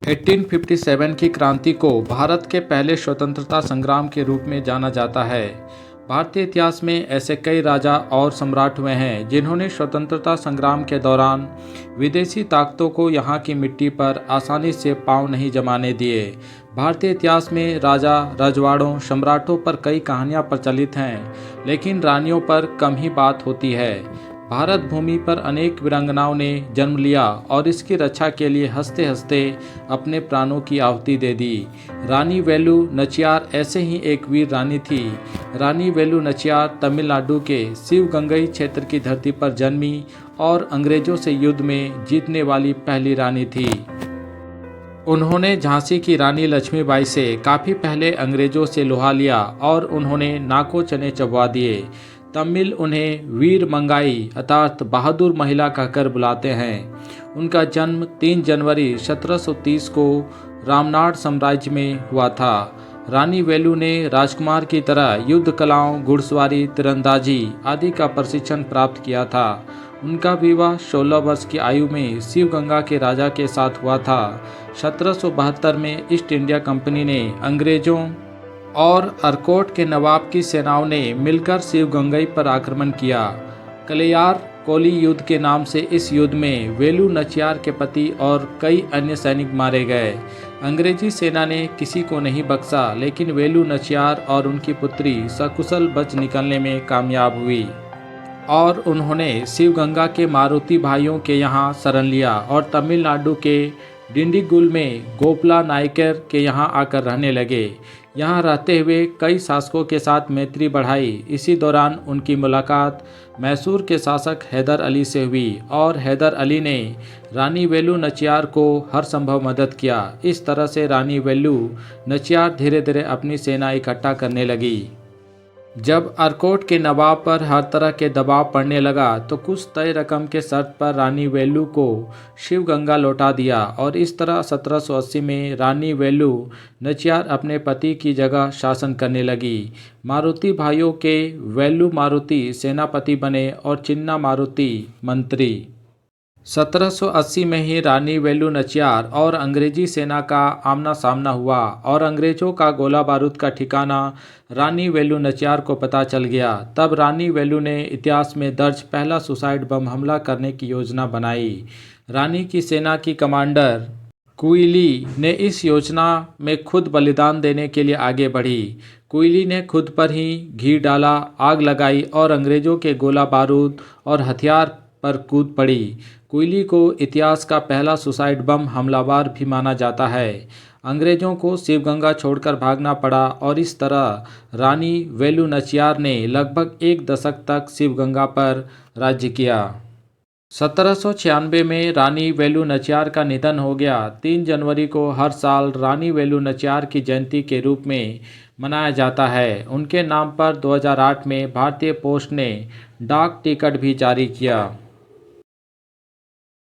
1857 की क्रांति को भारत के पहले स्वतंत्रता संग्राम के रूप में जाना जाता है। भारतीय इतिहास में ऐसे कई राजा और सम्राट हुए हैं जिन्होंने स्वतंत्रता संग्राम के दौरान विदेशी ताकतों को यहाँ की मिट्टी पर आसानी से पांव नहीं जमाने दिए। भारतीय इतिहास में राजा, रजवाड़ों, सम्राटों पर कई कहानियाँ प्रचलित हैं, लेकिन रानियों पर कम ही बात होती है। भारत भूमि पर अनेक वीरांगनाओं ने जन्म लिया और इसकी रक्षा के लिए हंसते हंसते अपने प्राणों की आहुति दे दी। रानी वेलु नचियार ऐसे ही एक वीर रानी थी। रानी वेलु नचियार तमिलनाडु के शिवगंगई क्षेत्र की धरती पर जन्मी और अंग्रेजों से युद्ध में जीतने वाली पहली रानी थी। उन्होंने झांसी की रानी लक्ष्मीबाई से काफ़ी पहले अंग्रेजों से लोहा लिया और उन्होंने नाको चने चबवा दिए। तमिल उन्हें वीर मंगाई अर्थात बहादुर महिला कहकर बुलाते हैं। उनका जन्म 3 जनवरी 1730 को रामनाड साम्राज्य में हुआ था। रानी वेलु ने राजकुमार की तरह युद्ध कलाओं, घुड़सवारी, तीरंदाजी आदि का प्रशिक्षण प्राप्त किया था। उनका विवाह 16 वर्ष की आयु में शिवगंगा के राजा के साथ हुआ था। 1772 में ईस्ट इंडिया कंपनी ने अंग्रेजों और अरकोट के नवाब की सेनाओं ने मिलकर शिवगंगई पर आक्रमण किया। कलियार कोली युद्ध के नाम से इस युद्ध में वेलु नचियार के पति और कई अन्य सैनिक मारे गए। अंग्रेजी सेना ने किसी को नहीं बख्शा, लेकिन वेलु नचियार और उनकी पुत्री सकुशल बच निकलने में कामयाब हुई और उन्होंने शिवगंगा के मारुति भाइयों के यहाँ शरण लिया और तमिलनाडु के डिंडीगुल में गोपला नायकर के यहाँ आकर रहने लगे। यहाँ रहते हुए कई शासकों के साथ मैत्री बढ़ाई। इसी दौरान उनकी मुलाकात मैसूर के शासक हैदर अली से हुई और हैदर अली ने रानी वेलु नचियार को हर संभव मदद किया। इस तरह से रानी वेलु नचियार धीरे धीरे अपनी सेना इकट्ठा करने लगी। जब अरकोट के नवाब पर हर तरह के दबाव पड़ने लगा तो कुछ तय रकम के शर्त पर रानी वेलु को शिवगंगा लौटा दिया और इस तरह 1780 में रानी वेलु नचियार अपने पति की जगह शासन करने लगी। मारुति भाइयों के वेलु मारुति सेनापति बने और चिन्ना मारुति मंत्री। 1780 में ही रानी वेलु नचियार और अंग्रेजी सेना का आमना सामना हुआ और अंग्रेजों का गोला बारूद का ठिकाना रानी वेलु नचियार को पता चल गया। तब रानी वेलु ने इतिहास में दर्ज पहला सुसाइड बम हमला करने की योजना बनाई। रानी की सेना की कमांडर कुइली ने इस योजना में खुद बलिदान देने के लिए आगे बढ़ी। कुइली ने खुद पर ही घी डाला, आग लगाई और अंग्रेजों के गोला बारूद और हथियार पर कूद पड़ी। कुइली को इतिहास का पहला सुसाइड बम हमलावर भी माना जाता है। अंग्रेजों को शिवगंगा छोड़कर भागना पड़ा और इस तरह रानी वेलु नचियार ने लगभग 1 दशक तक शिवगंगा पर राज्य किया। 1796 में रानी वेलु नचियार का निधन हो गया। 3 जनवरी को हर साल रानी वेलु नचियार की जयंती के रूप में मनाया जाता है। उनके नाम पर 2008 में भारतीय पोस्ट ने डाक टिकट भी जारी किया।